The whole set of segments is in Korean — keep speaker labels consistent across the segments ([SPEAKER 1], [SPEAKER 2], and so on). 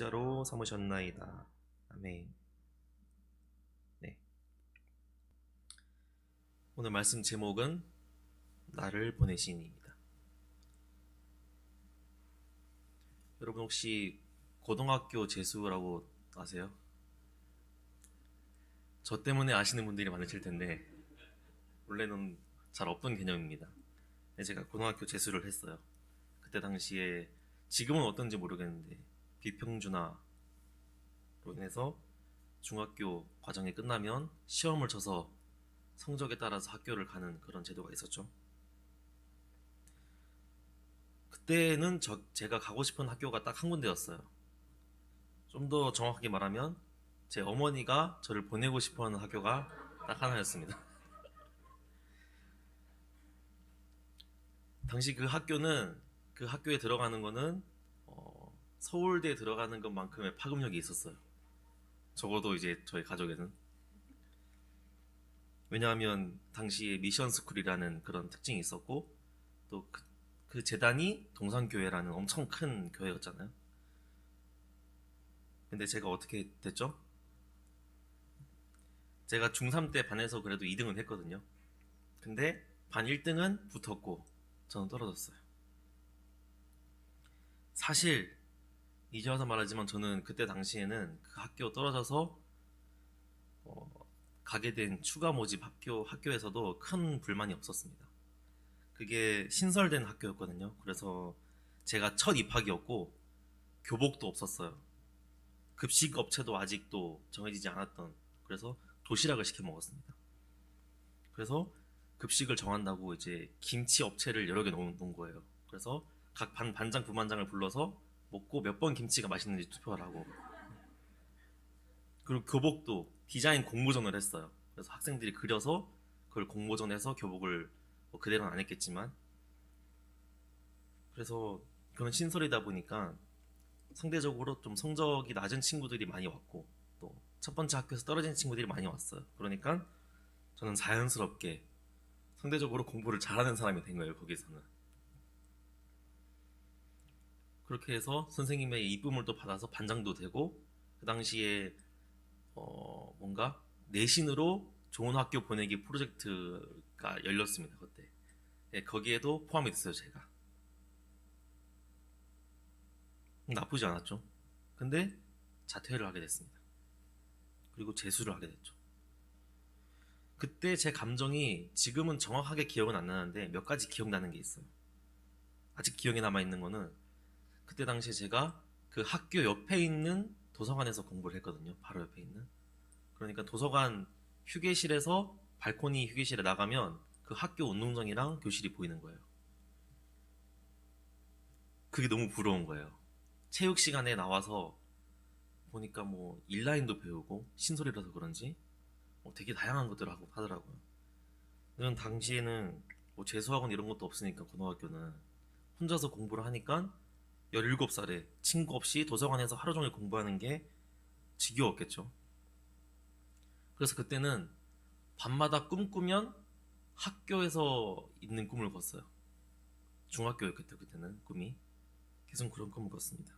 [SPEAKER 1] 자로 삼으셨나이다. 아멘. 네. 오늘 말씀 제목은 나를 보내신입니다. 여러분 혹시 고등학교 재수라고 아세요? 저 때문에 아시는 분들이 많으실 텐데 원래는 잘 없던 개념입니다. 제가 고등학교 재수를 했어요. 그때 당시에 지금은 어떤지 모르겠는데 비평준화로 인해서 중학교 과정이 끝나면 시험을 쳐서 성적에 따라서 학교를 가는 그런 제도가 있었죠. 그때는 제가 가고 싶은 학교가 딱 한 군데였어요. 좀 더 정확하게 말하면 제 어머니가 저를 보내고 싶어하는 학교가 딱 하나였습니다. 당시 그 학교에 들어가는 거는 서울대에 들어가는 것만큼의 파급력이 있었어요. 적어도 이제 저희 가족에는. 왜냐하면 당시에 미션 스쿨이라는 그런 특징이 있었고 또 그 재단이 동산교회라는 엄청 큰 교회였잖아요. 근데 제가 어떻게 됐죠? 제가 중3 때 반에서 그래도 2등은 했거든요. 근데 반 1등은 붙었고 저는 떨어졌어요. 사실 이제 와서 말하지만 저는 그때 당시에는 그 학교 떨어져서 어, 가게 된 추가 모집 학교에서도 큰 불만이 없었습니다. 그게 신설된 학교였거든요. 그래서 제가 첫 입학이었고 교복도 없었어요. 급식 업체도 아직도 정해지지 않았던, 그래서 도시락을 시켜 먹었습니다. 그래서 급식을 정한다고 이제 김치 업체를 여러 개 놓은 거예요. 그래서 각 반장 부반장을 불러서 먹고 몇 번 김치가 맛있는지 투표하라고. 그리고 교복도 디자인 공모전을 했어요. 그래서 학생들이 그려서 그걸 공모전해서 교복을 뭐 그대로는 안 했겠지만, 그래서 그런 신설이다 보니까 상대적으로 좀 성적이 낮은 친구들이 많이 왔고 또 첫 번째 학교에서 떨어진 친구들이 많이 왔어요. 그러니까 저는 자연스럽게 상대적으로 공부를 잘하는 사람이 된 거예요. 거기서는 그렇게 해서 선생님의 이쁨을 또 받아서 반장도 되고, 그 당시에 뭔가 내신으로 좋은 학교 보내기 프로젝트가 열렸습니다. 그때. 예, 거기에도 포함이 됐어요. 제가. 나쁘지 않았죠. 근데 자퇴를 하게 됐습니다. 그리고 재수를 하게 됐죠. 그때 제 감정이 지금은 정확하게 기억은 안 나는데 몇 가지 기억나는 게 있어요. 아직 기억에 남아있는 거는 그때 당시에 제가 그 학교 옆에 있는 도서관에서 공부를 했거든요. 바로 옆에 있는. 그러니까 도서관 휴게실에서 발코니 휴게실에 나가면 그 학교 운동장이랑 교실이 보이는 거예요. 그게 너무 부러운 거예요. 체육 시간에 나와서 보니까 뭐 인라인도 배우고 신설이라서 그런지 되게 다양한 것들을 하고 하더라고요. 저는 당시에는 뭐 재수학원 이런 것도 없으니까 고등학교는 혼자서 공부를 하니까 17살에 친구 없이 도서관에서 하루 종일 공부하는 게 지겨웠겠죠. 그래서 그때는 밤마다 꿈꾸면 학교에서 있는 꿈을 꿨어요. 중학교였겠죠. 그때는 꿈이 계속 그런 꿈을 꿨습니다.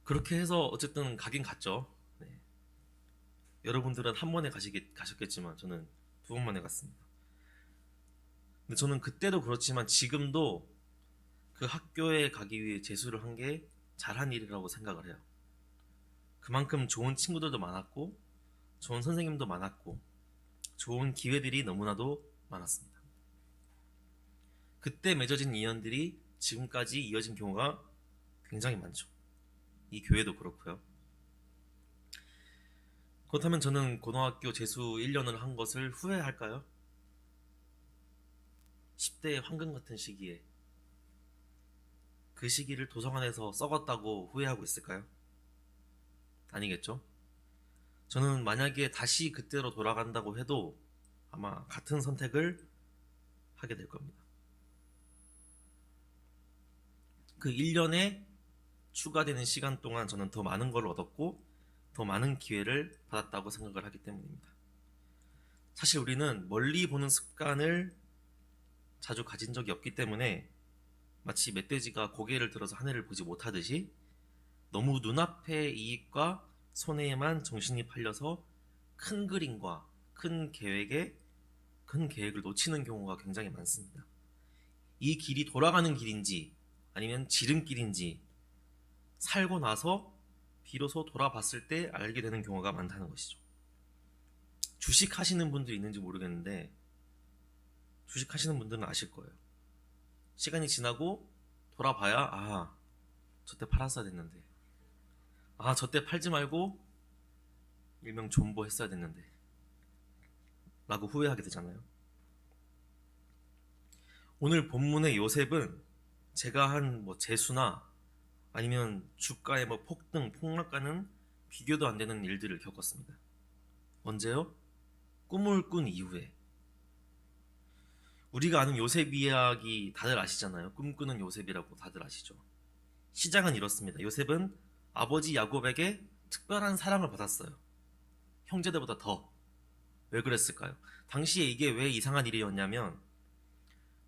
[SPEAKER 1] 그렇게 해서 어쨌든 가긴 갔죠. 네. 여러분들은 한 번에 가셨겠지만 저는 두 번 만에 갔습니다. 근데 저는 그때도 그렇지만 지금도 그 학교에 가기 위해 재수를 한 게 잘한 일이라고 생각을 해요. 그만큼 좋은 친구들도 많았고 좋은 선생님도 많았고 좋은 기회들이 너무나도 많았습니다. 그때 맺어진 인연들이 지금까지 이어진 경우가 굉장히 많죠. 이 교회도 그렇고요. 그렇다면 저는 고등학교 재수 1년을 한 것을 후회할까요? 10대의 황금 같은 시기에 그 시기를 도서관에서 썩었다고 후회하고 있을까요? 아니겠죠? 저는 만약에 다시 그때로 돌아간다고 해도 아마 같은 선택을 하게 될 겁니다. 그 1년에 추가되는 시간 동안 저는 더 많은 걸 얻었고 더 많은 기회를 받았다고 생각을 하기 때문입니다. 사실 우리는 멀리 보는 습관을 자주 가진 적이 없기 때문에 마치 멧돼지가 고개를 들어서 하늘을 보지 못하듯이 너무 눈앞의 이익과 손해에만 정신이 팔려서 큰 그림과 큰 계획을 놓치는 경우가 굉장히 많습니다. 이 길이 돌아가는 길인지 아니면 지름길인지 살고 나서 비로소 돌아봤을 때 알게 되는 경우가 많다는 것이죠. 주식 하시는 분도 있는지 모르겠는데 주식 하시는 분들은 아실 거예요. 시간이 지나고 돌아봐야 저때 팔았어야 됐는데, 저때 팔지 말고 일명 존버 했어야 됐는데 라고 후회하게 되잖아요. 오늘 본문의 요셉은 제가 한 재수나 아니면 주가의 폭등, 폭락과는 비교도 안 되는 일들을 겪었습니다. 언제요? 꿈을 꾼 이후에. 우리가 아는 요셉 이야기 다들 아시잖아요. 꿈꾸는 요셉이라고 다들 아시죠. 시작은 이렇습니다. 요셉은 아버지 야곱에게 특별한 사랑을 받았어요. 형제들보다 더. 왜 그랬을까요? 당시에 이게 왜 이상한 일이었냐면,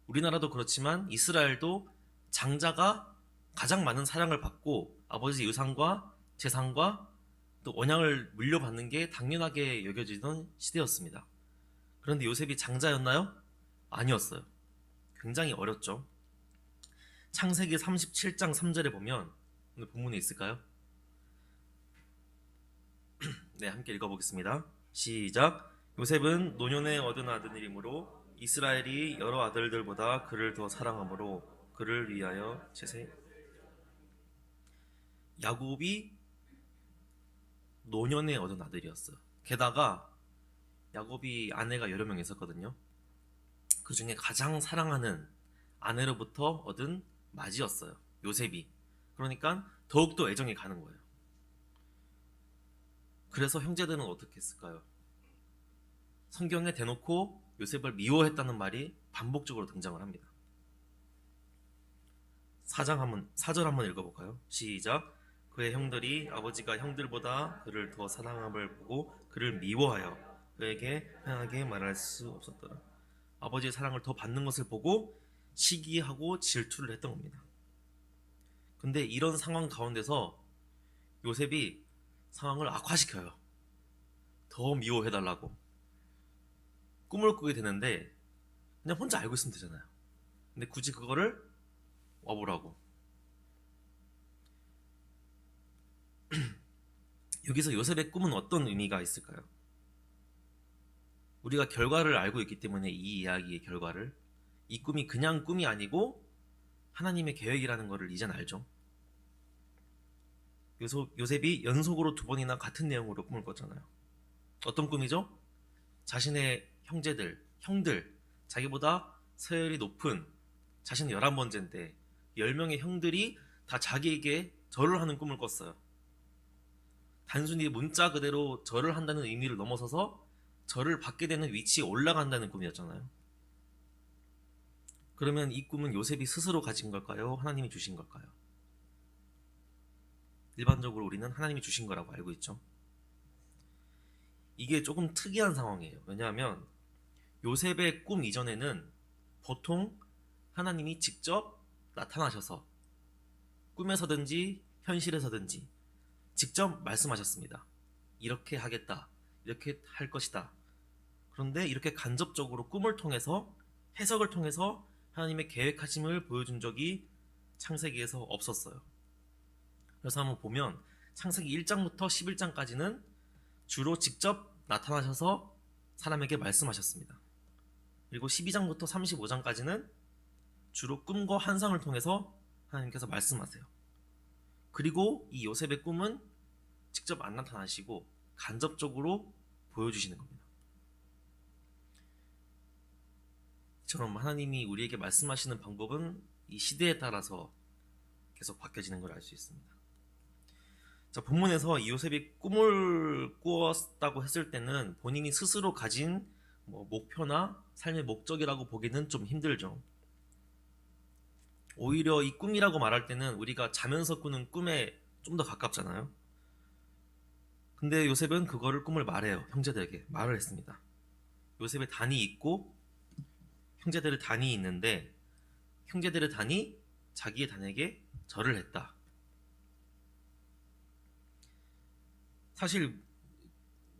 [SPEAKER 1] 우리나라도 그렇지만 이스라엘도 장자가 가장 많은 사랑을 받고 아버지 유산과 재산과 또 언양을 물려받는 게 당연하게 여겨지던 시대였습니다. 그런데 요셉이 장자였나요? 아니었어요. 굉장히 어렸죠. 창세기 37장 3절에 보면, 오늘 본문에 있을까요? 네, 함께 읽어보겠습니다. 시작. 요셉은 노년에 얻은 아들이므로 이스라엘이 여러 아들들보다 그를 더 사랑하므로 그를 위하여 야곱이 노년에 얻은 아들이었어요. 게다가 야곱이 아내가 여러 명 있었거든요. 그 중에 가장 사랑하는 아내로부터 얻은 맞이였어요, 요셉이. 그러니까 더욱더 애정이 가는 거예요. 그래서 형제들은 어떻게 했을까요? 성경에 대놓고 요셉을 미워했다는 말이 반복적으로 등장을 합니다. 4절 한번 읽어볼까요? 시작. 그의 형들이 아버지가 형들보다 그를 더 사랑함을 보고 그를 미워하여 그에게 편하게 말할 수 없었더라. 아버지의 사랑을 더 받는 것을 보고 시기하고 질투를 했던 겁니다. 근데 이런 상황 가운데서 요셉이 상황을 악화시켜요. 더 미워해달라고. 꿈을 꾸게 되는데 그냥 혼자 알고 있으면 되잖아요. 근데 굳이 그거를 와보라고. 여기서 요셉의 꿈은 어떤 의미가 있을까요? 우리가 결과를 알고 있기 때문에 이 이야기의 결과를, 이 꿈이 그냥 꿈이 아니고 하나님의 계획이라는 것을 이젠 알죠. 요셉이 연속으로 2번이나 같은 내용으로 꿈을 꿨잖아요. 어떤 꿈이죠? 자신의 형들, 자기보다 서열이 높은, 자신은 11번째인데 10명의 형들이 다 자기에게 절을 하는 꿈을 꿨어요. 단순히 문자 그대로 절을 한다는 의미를 넘어서서 절을 받게 되는 위치에 올라간다는 꿈이었잖아요. 그러면 이 꿈은 요셉이 스스로 가진 걸까요? 하나님이 주신 걸까요? 일반적으로 우리는 하나님이 주신 거라고 알고 있죠. 이게 조금 특이한 상황이에요. 왜냐하면 요셉의 꿈 이전에는 보통 하나님이 직접 나타나셔서 꿈에서든지 현실에서든지 직접 말씀하셨습니다. 이렇게 하겠다, 이렇게 할 것이다. 그런데 이렇게 간접적으로 꿈을 통해서, 해석을 통해서 하나님의 계획하심을 보여준 적이 창세기에서 없었어요. 그래서 한번 보면 창세기 1장부터 11장까지는 주로 직접 나타나셔서 사람에게 말씀하셨습니다. 그리고 12장부터 35장까지는 주로 꿈과 환상을 통해서 하나님께서 말씀하세요. 그리고 이 요셉의 꿈은 직접 안 나타나시고 간접적으로 보여주시는 겁니다. 이처럼 하나님이 우리에게 말씀하시는 방법은 이 시대에 따라서 계속 바뀌어지는 걸 알 수 있습니다. 자, 본문에서 이 요셉이 꿈을 꾸었다고 했을 때는 본인이 스스로 가진 목표나 삶의 목적이라고 보기는 좀 힘들죠. 오히려 이 꿈이라고 말할 때는 우리가 자면서 꾸는 꿈에 좀 더 가깝잖아요. 근데 요셉은 그거를 꿈을 말해요. 형제들에게 말을 했습니다. 요셉의 단이 있고 형제들의 단이 있는데, 형제들의 단이 자기의 단에게 절을 했다. 사실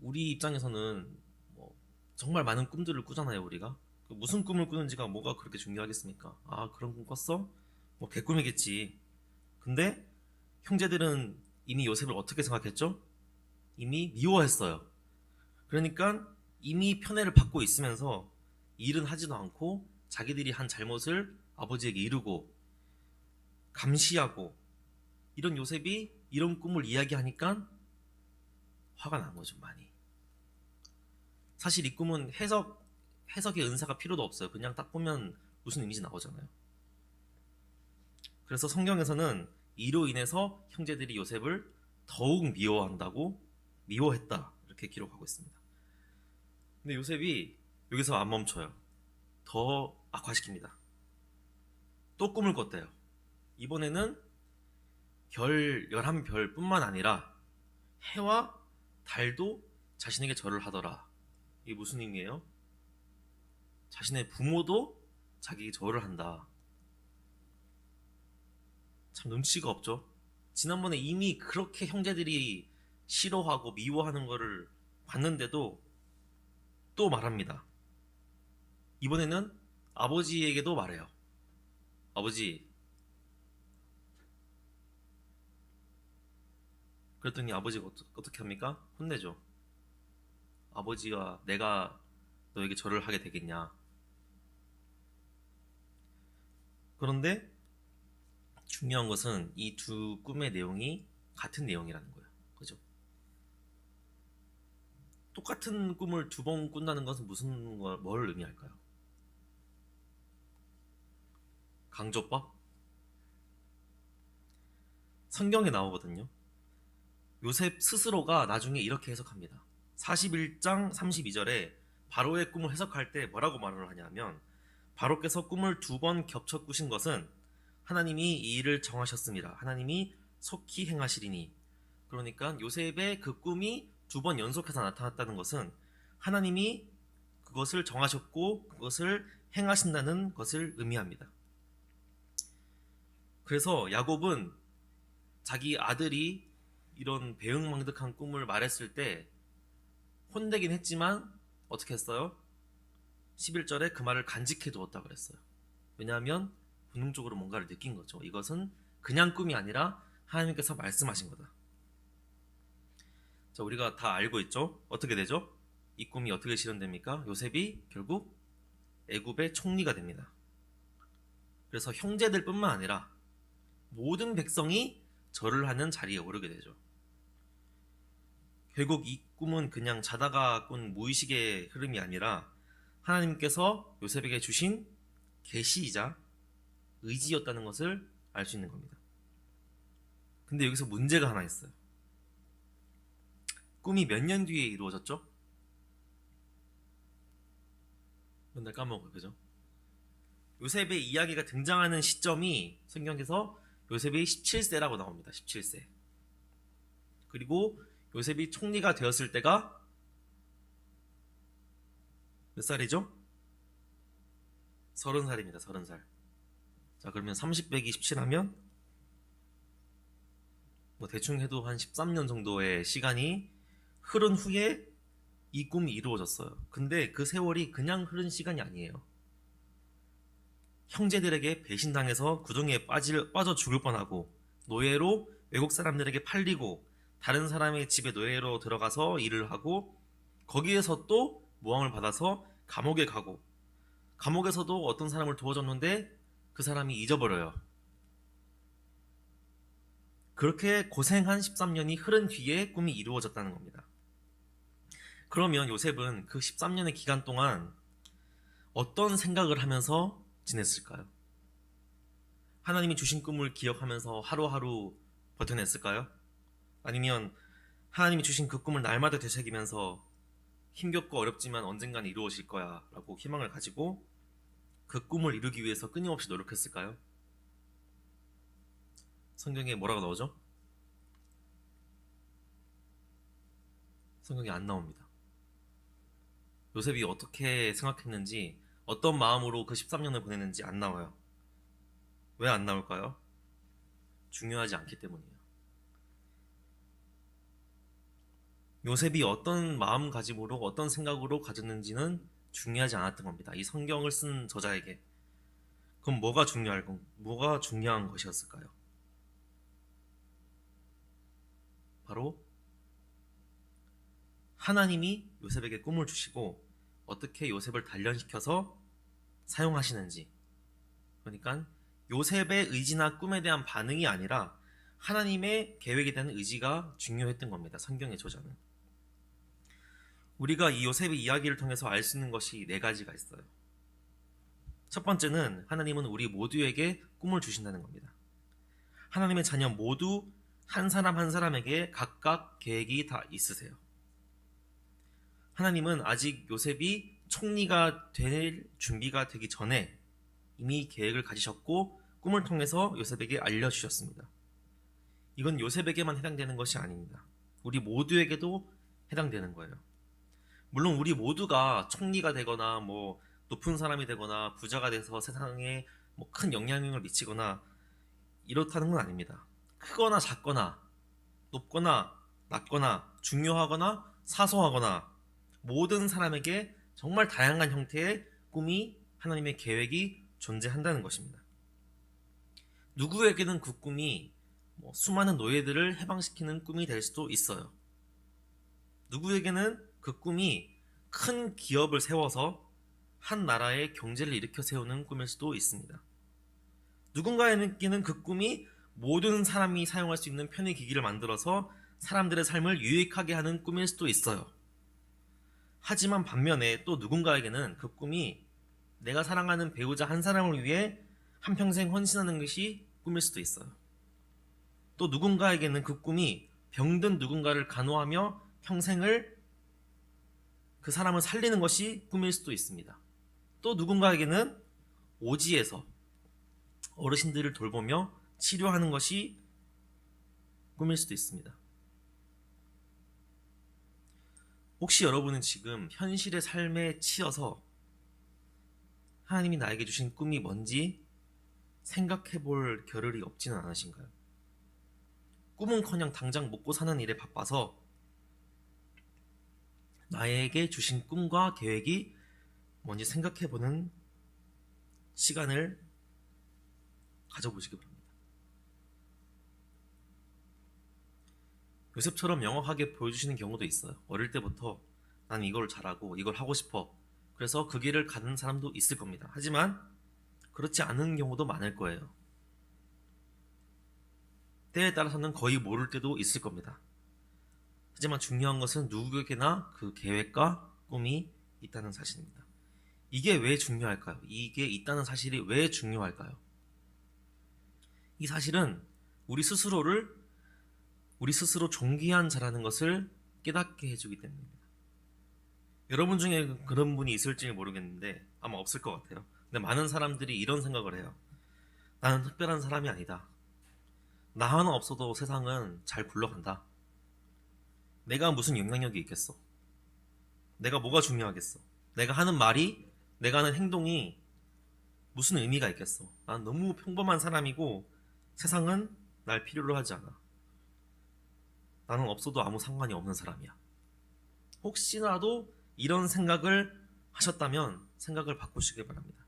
[SPEAKER 1] 우리 입장에서는 뭐 정말 많은 꿈들을 꾸잖아요, 우리가. 그 무슨 꿈을 꾸는지가 뭐가 그렇게 중요하겠습니까? 아, 그런 꿈 꿨어? 뭐 개꿈이겠지. 근데 형제들은 이미 요셉을 어떻게 생각했죠? 이미 미워했어요. 그러니까 이미 편애를 받고 있으면서 일은 하지도 않고 자기들이 한 잘못을 아버지에게 이르고 감시하고, 이런 요셉이 이런 꿈을 이야기하니까 화가 난 거죠, 많이. 사실 이 꿈은 해석의 은사가 필요도 없어요. 그냥 딱 보면 무슨 의미인지 나오잖아요. 그래서 성경에서는 이로 인해서 형제들이 요셉을 더욱 미워했다, 이렇게 기록하고 있습니다. 근데 요셉이 여기서 안 멈춰요. 더 악화시킵니다. 또 꿈을 꿨대요. 이번에는 별 11별 뿐만 아니라 해와 달도 자신에게 절을 하더라. 이게 무슨 의미예요? 자신의 부모도 자기에게 절을 한다. 참 눈치가 없죠. 지난번에 이미 그렇게 형제들이 싫어하고 미워하는 거를 봤는데도 또 말합니다. 이번에는 아버지에게도 말해요. 아버지. 그랬더니 아버지가 어떻게 합니까? 혼내죠. 아버지와 내가 너에게 절을 하게 되겠냐. 그런데 중요한 것은 이 두 꿈의 내용이 같은 내용이라는 거예요. 그죠? 똑같은 꿈을 두 번 꾼다는 것은 뭘 의미할까요? 강조법? 성경에 나오거든요. 요셉 스스로가 나중에 이렇게 해석합니다. 41장 32절에 바로의 꿈을 해석할 때 뭐라고 말을 하냐면, 바로께서 꿈을 두 번 겹쳐 꾸신 것은 하나님이 이 일을 정하셨습니다. 하나님이 속히 행하시리니. 그러니까 요셉의 그 꿈이 두 번 연속해서 나타났다는 것은 하나님이 그것을 정하셨고 그것을 행하신다는 것을 의미합니다. 그래서 야곱은 자기 아들이 이런 배은망덕한 꿈을 말했을 때 혼내긴 했지만 어떻게 했어요? 11절에 그 말을 간직해 두었다 그랬어요. 왜냐하면 본능적으로 뭔가를 느낀 거죠. 이것은 그냥 꿈이 아니라 하나님께서 말씀하신 거다. 자, 우리가 다 알고 있죠? 어떻게 되죠? 이 꿈이 어떻게 실현됩니까? 요셉이 결국 애굽의 총리가 됩니다. 그래서 형제들뿐만 아니라 모든 백성이 절을 하는 자리에 오르게 되죠. 결국 이 꿈은 그냥 자다가 꾼 무의식의 흐름이 아니라 하나님께서 요셉에게 주신 계시이자 의지였다는 것을 알 수 있는 겁니다. 근데 여기서 문제가 하나 있어요. 꿈이 몇 년 뒤에 이루어졌죠? 맨날 까먹어요, 그죠? 요셉의 이야기가 등장하는 시점이 성경에서 요셉이 17세라고 나옵니다. 17세. 그리고 요셉이 총리가 되었을 때가 몇 살이죠? 30살입니다. 30살. 자, 그러면 30 빼기 17 하면 뭐 대충 해도 한 13년 정도의 시간이 흐른 후에 이 꿈이 이루어졌어요. 근데 그 세월이 그냥 흐른 시간이 아니에요. 형제들에게 배신당해서 구덩이에 빠져 죽을 뻔하고, 노예로 외국 사람들에게 팔리고, 다른 사람의 집에 노예로 들어가서 일을 하고, 거기에서 또 모함을 받아서 감옥에 가고, 감옥에서도 어떤 사람을 도와줬는데 그 사람이 잊어버려요. 그렇게 고생한 13년이 흐른 뒤에 꿈이 이루어졌다는 겁니다. 그러면 요셉은 그 13년의 기간 동안 어떤 생각을 하면서 지냈을까요? 하나님이 주신 꿈을 기억하면서 하루하루 버텨냈을까요? 아니면 하나님이 주신 그 꿈을 날마다 되새기면서 힘겹고 어렵지만 언젠간 이루어질 거야 라고 희망을 가지고 그 꿈을 이루기 위해서 끊임없이 노력했을까요? 성경에 뭐라고 나오죠? 성경에 안 나옵니다. 요셉이 어떻게 생각했는지, 어떤 마음으로 그 13년을 보냈는지 안 나와요. 왜 안 나올까요? 중요하지 않기 때문이에요. 요셉이 어떤 마음가짐으로 어떤 생각으로 가졌는지는 중요하지 않았던 겁니다. 이 성경을 쓴 저자에게. 그럼 뭐가 중요한 것이었을까요? 바로 하나님이 요셉에게 꿈을 주시고 어떻게 요셉을 단련시켜서 사용하시는지. 그러니까 요셉의 의지나 꿈에 대한 반응이 아니라 하나님의 계획에 대한 의지가 중요했던 겁니다. 성경의 저자는. 우리가 이 요셉의 이야기를 통해서 알 수 있는 것이 네 가지가 있어요. 첫 번째는 하나님은 우리 모두에게 꿈을 주신다는 겁니다. 하나님의 자녀 모두 한 사람 한 사람에게 각각 계획이 다 있으세요. 하나님은 아직 요셉이 총리가 될 준비가 되기 전에 이미 계획을 가지셨고 꿈을 통해서 요셉에게 알려주셨습니다. 이건 요셉에게만 해당되는 것이 아닙니다. 우리 모두에게도 해당되는 거예요. 물론 우리 모두가 총리가 되거나 높은 사람이 되거나 부자가 돼서 세상에 큰 영향력을 미치거나 이렇다는 건 아닙니다. 크거나 작거나 높거나 낮거나 중요하거나 사소하거나 모든 사람에게 정말 다양한 형태의 꿈이 하나님의 계획이 존재한다는 것입니다. 누구에게는 그 꿈이 수많은 노예들을 해방시키는 꿈이 될 수도 있어요. 누구에게는 그 꿈이 큰 기업을 세워서 한 나라의 경제를 일으켜 세우는 꿈일 수도 있습니다. 누군가에게는 그 꿈이 모든 사람이 사용할 수 있는 편의 기기를 만들어서 사람들의 삶을 유익하게 하는 꿈일 수도 있어요. 하지만 반면에 또 누군가에게는 그 꿈이 내가 사랑하는 배우자 한 사람을 위해 한평생 헌신하는 것이 꿈일 수도 있어요. 또 누군가에게는 그 꿈이 병든 누군가를 간호하며 평생을 그 사람을 살리는 것이 꿈일 수도 있습니다. 또 누군가에게는 오지에서 어르신들을 돌보며 치료하는 것이 꿈일 수도 있습니다. 혹시 여러분은 지금 현실의 삶에 치여서 하나님이 나에게 주신 꿈이 뭔지 생각해 볼 겨를이 없지는 않으신가요? 꿈은커녕 당장 먹고 사는 일에 바빠서 나에게 주신 꿈과 계획이 뭔지 생각해 보는 시간을 가져보시기 바랍니다. 요셉처럼 명확하게 보여주시는 경우도 있어요. 어릴 때부터 나는 이걸 잘하고 이걸 하고 싶어. 그래서 그 길을 가는 사람도 있을 겁니다. 하지만 그렇지 않은 경우도 많을 거예요. 때에 따라서는 거의 모를 때도 있을 겁니다. 하지만 중요한 것은 누구에게나 그 계획과 꿈이 있다는 사실입니다. 이게 왜 중요할까요? 이게 있다는 사실이 왜 중요할까요? 이 사실은 우리 스스로 존귀한 자라는 것을 깨닫게 해주기 때문입니다. 여러분 중에 그런 분이 있을지 모르겠는데 아마 없을 것 같아요. 근데 많은 사람들이 이런 생각을 해요. 나는 특별한 사람이 아니다. 나 하나 없어도 세상은 잘 굴러간다. 내가 무슨 영향력이 있겠어? 내가 뭐가 중요하겠어? 내가 하는 말이, 내가 하는 행동이 무슨 의미가 있겠어? 난 너무 평범한 사람이고 세상은 날 필요로 하지 않아. 나는 없어도 아무 상관이 없는 사람이야. 혹시라도 이런 생각을 하셨다면 생각을 바꾸시길 바랍니다.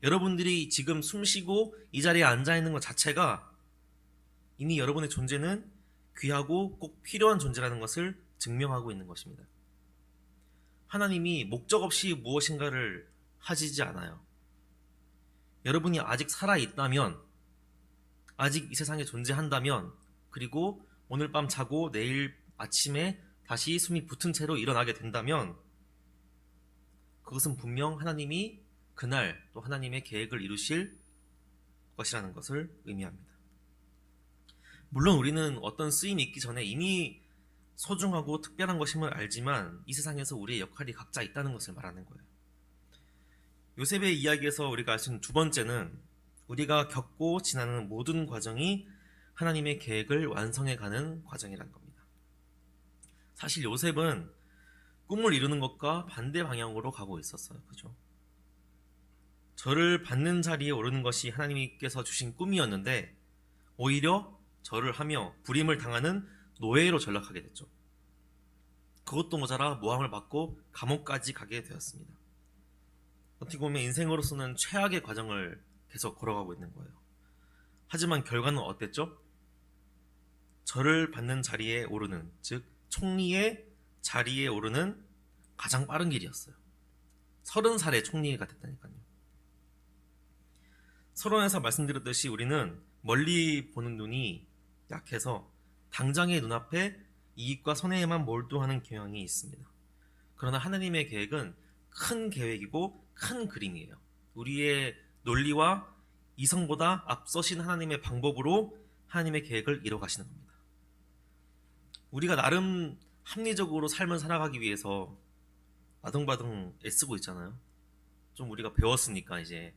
[SPEAKER 1] 여러분들이 지금 숨쉬고 이 자리에 앉아있는 것 자체가 이미 여러분의 존재는 귀하고 꼭 필요한 존재라는 것을 증명하고 있는 것입니다. 하나님이 목적 없이 무엇인가를 하시지 않아요. 여러분이 아직 살아있다면, 아직 이 세상에 존재한다면, 그리고 오늘 밤 자고 내일 아침에 다시 숨이 붙은 채로 일어나게 된다면 그것은 분명 하나님이 그날 또 하나님의 계획을 이루실 것이라는 것을 의미합니다. 물론 우리는 어떤 쓰임이 있기 전에 이미 소중하고 특별한 것임을 알지만 이 세상에서 우리의 역할이 각자 있다는 것을 말하는 거예요. 요셉의 이야기에서 우리가 알 수 있는 두 번째는 우리가 겪고 지나는 모든 과정이 하나님의 계획을 완성해가는 과정이라는 겁니다. 사실 요셉은 꿈을 이루는 것과 반대 방향으로 가고 있었어요. 그죠? 저를 받는 자리에 오르는 것이 하나님께서 주신 꿈이었는데 오히려 절을 하며 부림을 당하는 노예로 전락하게 됐죠. 그것도 모자라 모함을 받고 감옥까지 가게 되었습니다. 어떻게 보면 인생으로서는 최악의 과정을 계속 걸어가고 있는 거예요. 하지만 결과는 어땠죠? 저를 받는 자리에 오르는, 즉 총리의 자리에 오르는 가장 빠른 길이었어요. 30살에 총리가 됐다니까요. 서론에서 말씀드렸듯이 우리는 멀리 보는 눈이 약해서 당장의 눈앞에 이익과 손해에만 몰두하는 경향이 있습니다. 그러나 하나님의 계획은 큰 계획이고 큰 그림이에요. 우리의 논리와 이성보다 앞서신 하나님의 방법으로 하나님의 계획을 이뤄가시는 겁니다. 우리가 나름 합리적으로 삶을 살아가기 위해서 아등바등 애쓰고 있잖아요. 좀 우리가 배웠으니까 이제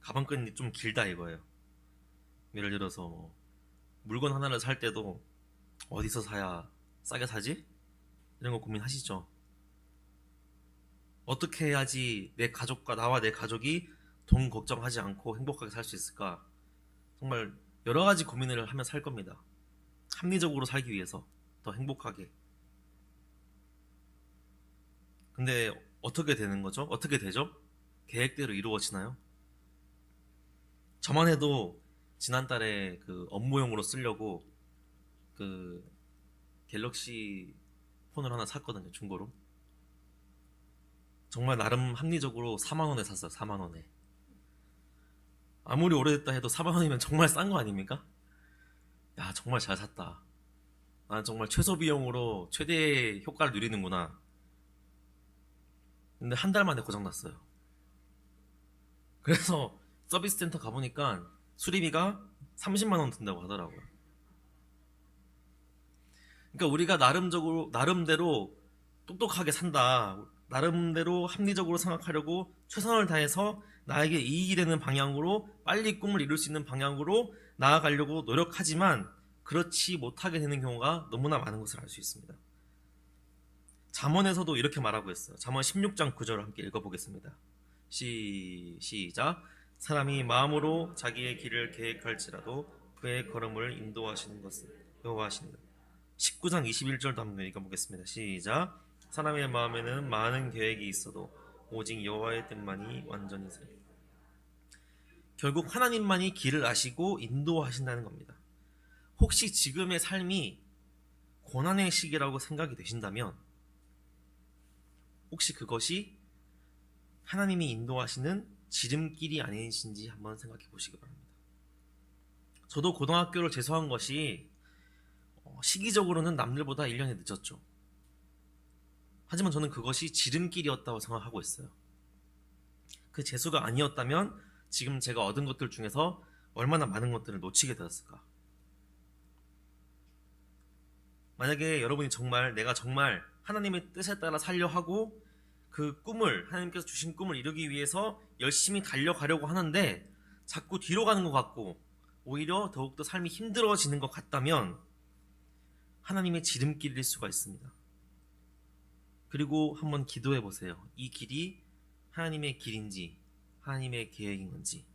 [SPEAKER 1] 가방끈이 좀 길다 이거예요. 예를 들어서 뭐 물건 하나를 살 때도 어디서 사야 싸게 사지? 이런 거 고민하시죠. 어떻게 해야지 내 가족과 나와 내 가족이 돈 걱정하지 않고 행복하게 살 수 있을까? 정말 여러 가지 고민을 하며 살 겁니다. 합리적으로 살기 위해서 더 행복하게. 근데 어떻게 되는 거죠? 어떻게 되죠? 계획대로 이루어지나요? 저만 해도 지난달에 그 업무용으로 쓰려고 그 갤럭시 폰을 하나 샀거든요, 중고로. 정말 나름 합리적으로 4만 원에 샀어요. 4만 원에. 아무리 오래됐다 해도 4만 원이면 정말 싼 거 아닙니까? 야, 정말 잘 샀다. 난 정말 최소 비용으로 최대의 효과를 누리는구나. 근데 한 달 만에 고장 났어요. 그래서 서비스 센터 가보니까 수리비가 30만 원 든다고 하더라고요. 그러니까 우리가 나름대로 똑똑하게 산다. 나름대로 합리적으로 생각하려고 최선을 다해서 나에게 이익이 되는 방향으로 빨리 꿈을 이룰 수 있는 방향으로 나아가려고 노력하지만 그렇지 못하게 되는 경우가 너무나 많은 것을 알 수 있습니다. 잠언에서도 이렇게 말하고 있어요. 잠언 16장 9절을 함께 읽어보겠습니다. 시작. 사람이 마음으로 자기의 길을 계획할지라도 그의 걸음을 인도하시는 것은 여호와시니라. 19장 21절도 한번 읽어보겠습니다. 시작. 사람의 마음에는 많은 계획이 있어도 오직 여호와의 뜻만이 완전히세. 결국 하나님만이 길을 아시고 인도하신다는 겁니다. 혹시 지금의 삶이 고난의 시기라고 생각이 되신다면 혹시 그것이 하나님이 인도하시는 지름길이 아니신지 한번 생각해 보시기 바랍니다. 저도 고등학교를 재수한 것이 시기적으로는 남들보다 1년이 늦었죠. 하지만 저는 그것이 지름길이었다고 생각하고 있어요. 그 재수가 아니었다면 지금 제가 얻은 것들 중에서 얼마나 많은 것들을 놓치게 되었을까. 만약에 여러분이 내가 정말 하나님의 뜻에 따라 살려 하고 그 꿈을, 하나님께서 주신 꿈을 이루기 위해서 열심히 달려가려고 하는데 자꾸 뒤로 가는 것 같고 오히려 더욱더 삶이 힘들어지는 것 같다면 하나님의 지름길일 수가 있습니다. 그리고 한번 기도해 보세요. 이 길이 하나님의 길인지 하나님의 계획인 건지.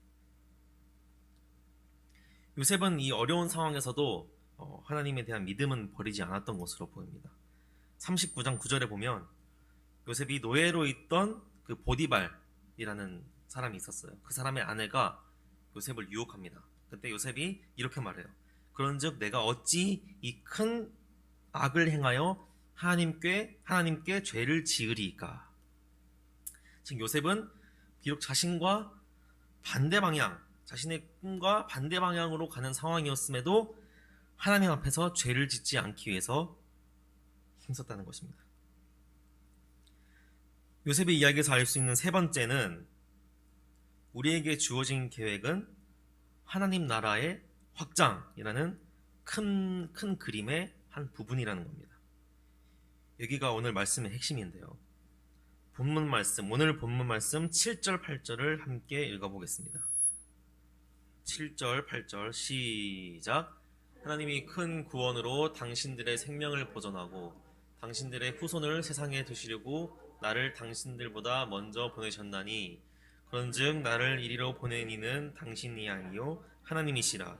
[SPEAKER 1] 요셉은 이 어려운 상황에서도 하나님에 대한 믿음은 버리지 않았던 것으로 보입니다. 39장 9절에 보면 요셉이 노예로 있던 그 보디발이라는 사람이 있었어요. 그 사람의 아내가 요셉을 유혹합니다. 그때 요셉이 이렇게 말해요. 그런즉 내가 어찌 이 큰 악을 행하여 하나님께 죄를 지으리까. 즉 요셉은 비록 자신과 반대 방향, 자신의 꿈과 반대 방향으로 가는 상황이었음에도 하나님 앞에서 죄를 짓지 않기 위해서 힘썼다는 것입니다. 요셉의 이야기에서 알 수 있는 세 번째는 우리에게 주어진 계획은 하나님 나라의 확장이라는 큰 그림의 한 부분이라는 겁니다. 여기가 오늘 말씀의 핵심인데요. 오늘 본문 말씀 7절 8절을 함께 읽어보겠습니다. 7절 8절 시작. 하나님이 큰 구원으로 당신들의 생명을 보존하고 당신들의 후손을 세상에 두시려고 나를 당신들보다 먼저 보내셨나니 그런즉 나를 이리로 보낸 이는 당신이 아니요 하나님이시라.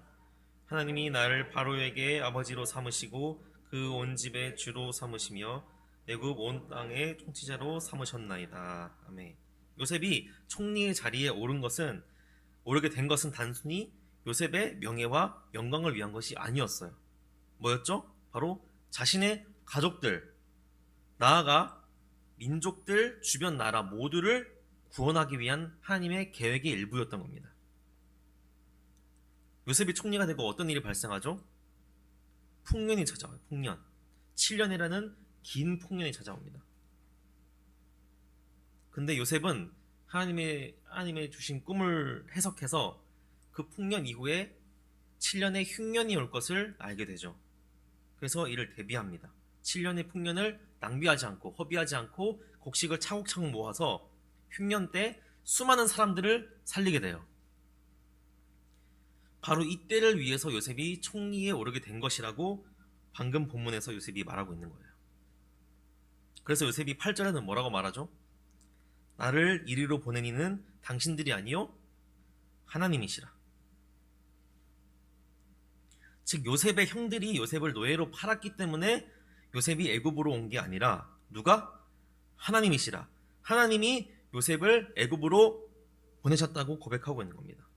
[SPEAKER 1] 하나님이 나를 바로에게 아버지로 삼으시고 그 온 집의 주로 삼으시며 애굽 온 땅의 통치자로 삼으셨나이다. 아멘. 요셉이 총리의 자리에 오르게 된 것은 단순히 요셉의 명예와 영광을 위한 것이 아니었어요. 뭐였죠? 바로 자신의 가족들, 나아가 민족들, 주변 나라 모두를 구원하기 위한 하나님의 계획의 일부였던 겁니다. 요셉이 총리가 되고 어떤 일이 발생하죠? 풍년이 찾아와요. 풍년. 7년이라는 긴 풍년이 찾아옵니다. 근데 요셉은 하나님의 주신 꿈을 해석해서 그 풍년 이후에 7년의 흉년이 올 것을 알게 되죠. 그래서 이를 대비합니다. 7년의 풍년을 낭비하지 않고 허비하지 않고 곡식을 차곡차곡 모아서 흉년 때 수많은 사람들을 살리게 돼요. 바로 이때를 위해서 요셉이 총리에 오르게 된 것이라고 방금 본문에서 요셉이 말하고 있는 거예요. 그래서 요셉이 8절에는 뭐라고 말하죠? 나를 이리로 보낸 이는 당신들이 아니요 하나님이시라. 즉 요셉의 형들이 요셉을 노예로 팔았기 때문에 요셉이 애굽으로 온 게 아니라 누가? 하나님이시라. 하나님이 요셉을 애굽으로 보내셨다고 고백하고 있는 겁니다.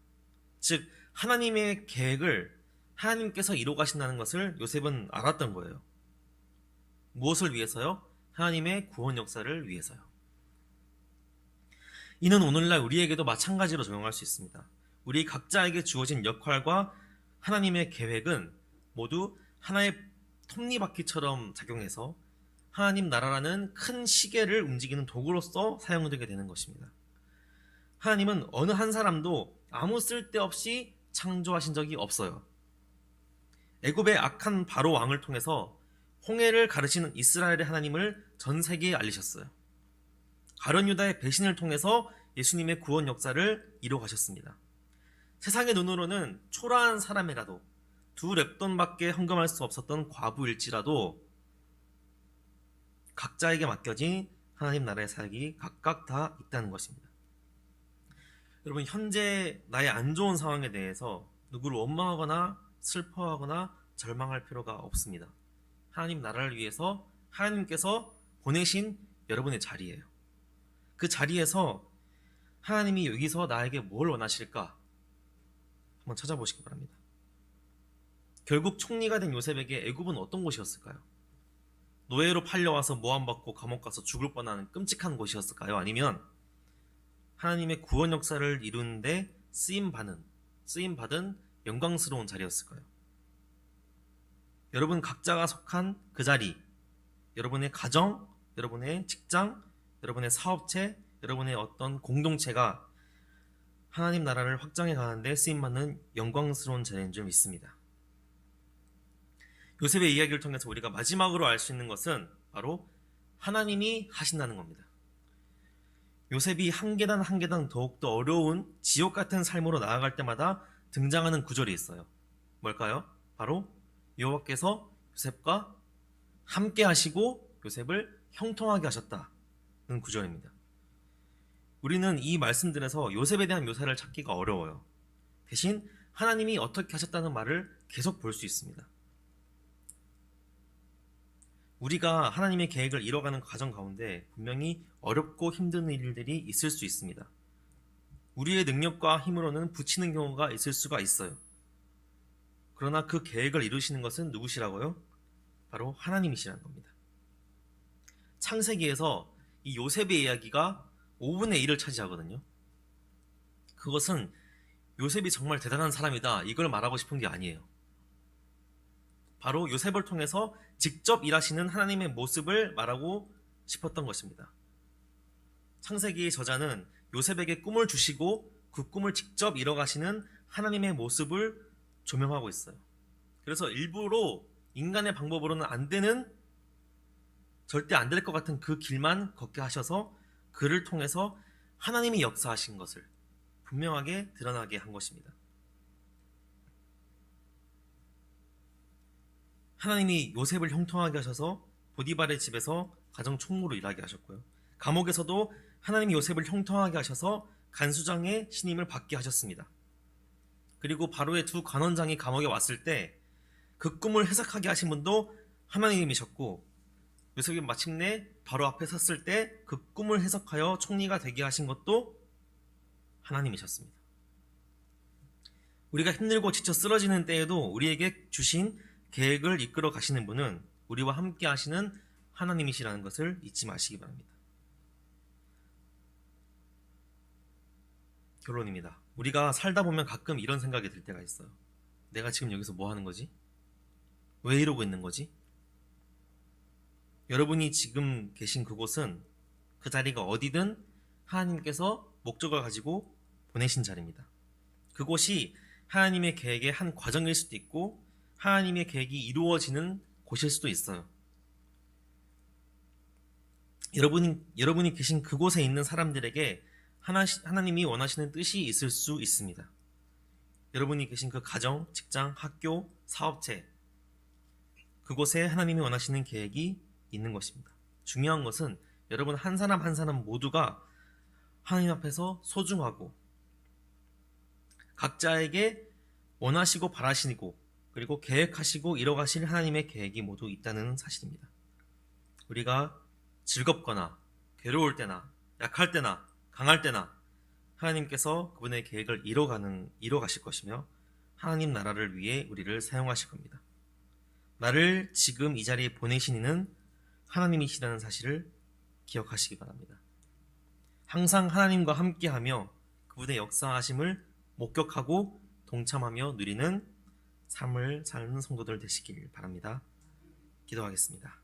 [SPEAKER 1] 즉 하나님의 계획을 하나님께서 이루어 가신다는 것을 요셉은 알았던 거예요. 무엇을 위해서요? 하나님의 구원 역사를 위해서요. 이는 오늘날 우리에게도 마찬가지로 적용할 수 있습니다. 우리 각자에게 주어진 역할과 하나님의 계획은 모두 하나의 톱니바퀴처럼 작용해서 하나님 나라라는 큰 시계를 움직이는 도구로서 사용되게 되는 것입니다. 하나님은 어느 한 사람도 아무 쓸데없이 창조하신 적이 없어요. 애굽의 악한 바로 왕을 통해서 홍해를 가르치는 이스라엘의 하나님을 전 세계에 알리셨어요. 가룟 유다의 배신을 통해서 예수님의 구원 역사를 이루어 가셨습니다. 세상의 눈으로는 초라한 사람이라도 2 렙돈밖에 헌금할 수 없었던 과부일지라도 각자에게 맡겨진 하나님 나라의 사역이 각각 다 있다는 것입니다. 여러분, 현재 나의 안 좋은 상황에 대해서 누구를 원망하거나 슬퍼하거나 절망할 필요가 없습니다. 하나님 나라를 위해서 하나님께서 보내신 여러분의 자리예요. 그 자리에서 하나님이 여기서 나에게 뭘 원하실까? 한번 찾아보시기 바랍니다. 결국 총리가 된 요셉에게 애굽은 어떤 곳이었을까요? 노예로 팔려와서 모함받고 감옥 가서 죽을 뻔한 끔찍한 곳이었을까요? 아니면 하나님의 구원 역사를 이루는데 쓰임받은 영광스러운 자리였을까요? 여러분 각자가 속한 그 자리, 여러분의 가정, 여러분의 직장, 여러분의 사업체, 여러분의 어떤 공동체가 하나님 나라를 확장해 가는데 쓰임받는 영광스러운 자리인 줄 믿습니다. 요셉의 이야기를 통해서 우리가 마지막으로 알 수 있는 것은 바로 하나님이 하신다는 겁니다. 요셉이 한 계단 한 계단 더욱더 어려운 지옥 같은 삶으로 나아갈 때마다 등장하는 구절이 있어요. 뭘까요? 바로 여호와께서 요셉과 함께 하시고 요셉을 형통하게 하셨다는 구절입니다. 우리는 이 말씀들에서 요셉에 대한 묘사를 찾기가 어려워요. 대신 하나님이 어떻게 하셨다는 말을 계속 볼 수 있습니다. 우리가 하나님의 계획을 이뤄가는 과정 가운데 분명히 어렵고 힘든 일들이 있을 수 있습니다. 우리의 능력과 힘으로는 부치는 경우가 있을 수가 있어요. 그러나 그 계획을 이루시는 것은 누구시라고요? 바로 하나님이시라는 겁니다. 창세기에서 이 요셉의 이야기가 5분의 1을 차지하거든요. 그것은 요셉이 정말 대단한 사람이다 이걸 말하고 싶은 게 아니에요. 바로 요셉을 통해서 직접 일하시는 하나님의 모습을 말하고 싶었던 것입니다. 창세기의 저자는 요셉에게 꿈을 주시고 그 꿈을 직접 이뤄가시는 하나님의 모습을 조명하고 있어요. 그래서 일부러 인간의 방법으로는 안 되는, 절대 안 될 것 같은 그 길만 걷게 하셔서 그를 통해서 하나님이 역사하신 것을 분명하게 드러나게 한 것입니다. 하나님이 요셉을 형통하게 하셔서 보디발의 집에서 가정 총무로 일하게 하셨고요. 감옥에서도 하나님이 요셉을 형통하게 하셔서 간수장의 신임을 받게 하셨습니다. 그리고 바로의 2 관원장이 감옥에 왔을 때 그 꿈을 해석하게 하신 분도 하나님이셨고, 요셉이 마침내 바로 앞에 섰을 때 그 꿈을 해석하여 총리가 되게 하신 것도 하나님이셨습니다. 우리가 힘들고 지쳐 쓰러지는 때에도 우리에게 주신 계획을 이끌어 가시는 분은 우리와 함께 하시는 하나님이시라는 것을 잊지 마시기 바랍니다. 결론입니다. 우리가 살다 보면 가끔 이런 생각이 들 때가 있어요. 내가 지금 여기서 뭐 하는 거지? 왜 이러고 있는 거지? 여러분이 지금 계신 그곳은, 그 자리가 어디든 하나님께서 목적을 가지고 보내신 자리입니다. 그곳이 하나님의 계획의 한 과정일 수도 있고 하나님의 계획이 이루어지는 곳일 수도 있어요. 여러분이 계신 그곳에 있는 사람들에게 하나님이 원하시는 뜻이 있을 수 있습니다. 여러분이 계신 그 가정, 직장, 학교, 사업체, 그곳에 하나님이 원하시는 계획이 있는 것입니다. 중요한 것은 여러분 한 사람 한 사람 모두가 하나님 앞에서 소중하고 각자에게 원하시고 바라시고 그리고 계획하시고 이뤄가실 하나님의 계획이 모두 있다는 사실입니다. 우리가 즐겁거나 괴로울 때나 약할 때나 강할 때나 하나님께서 그분의 계획을 이뤄가실 것이며 하나님 나라를 위해 우리를 사용하실 겁니다. 나를 지금 이 자리에 보내신 이는 하나님이시라는 사실을 기억하시기 바랍니다. 항상 하나님과 함께하며 그분의 역사하심을 목격하고 동참하며 누리는 삶을 사는 성도들 되시길 바랍니다. 기도하겠습니다.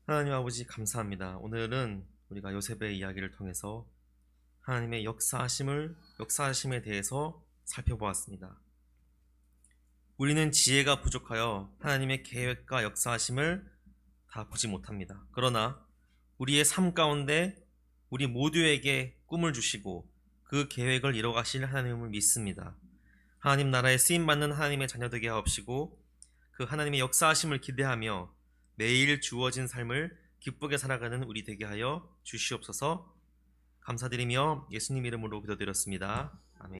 [SPEAKER 1] 하나님 아버지 감사합니다. 오늘은 우리가 요셉의 이야기를 통해서 하나님의 역사하심에 대해서 살펴보았습니다. 우리는 지혜가 부족하여 하나님의 계획과 역사하심을 다 보지 못합니다. 그러나 우리의 삶 가운데 우리 모두에게 꿈을 주시고 그 계획을 이뤄가실 하나님을 믿습니다. 하나님 나라에 쓰임받는 하나님의 자녀 되게 하옵시고 그 하나님의 역사하심을 기대하며 매일 주어진 삶을 기쁘게 살아가는 우리 되게 하여 주시옵소서. 감사드리며 예수님 이름으로 기도드렸습니다. 아멘.